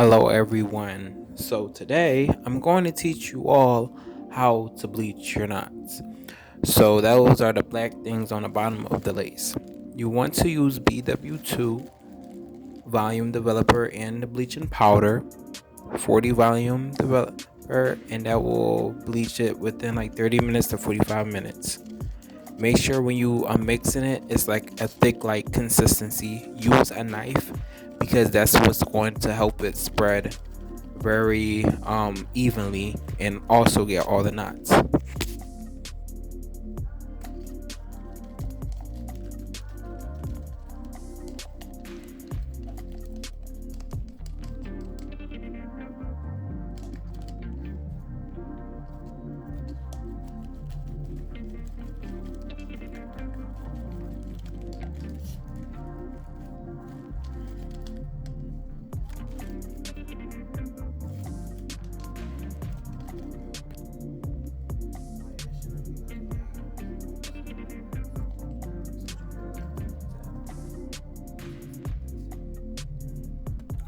Hello everyone. So today I'm going to teach you all how to bleach your knots. So those are the black things on the bottom of the lace. You want to use BW2 volume developer and the bleaching powder, 40 volume developer, and that will bleach it within like 30 minutes to 45 minutes. Make sure when you are mixing it, it's like a thick like consistency. Use a knife because that's what's going to help it spread very evenly and also get all the knots.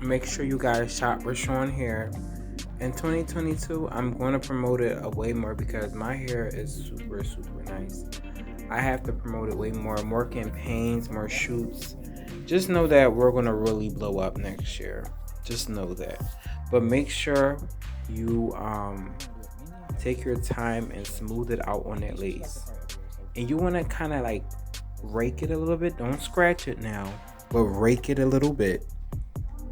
Make sure you guys shop Roshan here. In 2022, I'm going to promote it way more because my hair is super nice. I have to promote it way more campaigns, more shoots. Just know that we're going to really blow up next year. Just know that. But make sure you take your time and smooth it out on that lace. And you want to kind of like rake it a little bit. Don't scratch it now, but rake it a little bit.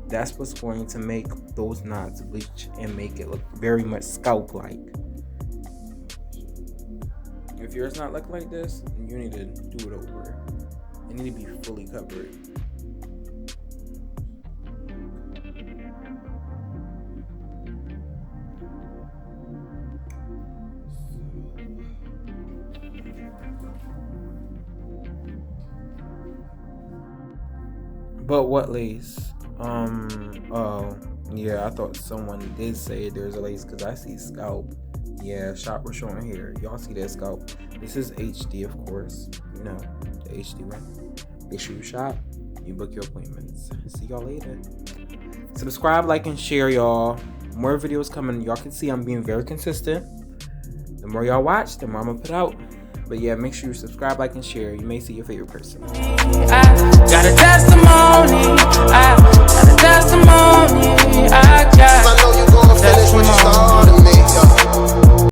That's what's going to make those knots bleach and make it look very much scalp-like. If yours not look like this, you need to do it over. It need to be fully covered. But what lace? Oh, yeah, I thought someone did say there's a lace because I see scalp. Yeah, shop we're showing here. Y'all see that scalp. This is HD, of course. You know, the HD one. Make sure you shop. You book your appointments. See y'all later. Subscribe, like, and share, y'all. More videos coming. Y'all can see I'm being very consistent. The more y'all watch, the more I'm gonna put out. But yeah, make sure you subscribe, like, and share. You may see your favorite person. I got a testimony. I got a testimony. I know you're gonna finish what you started me.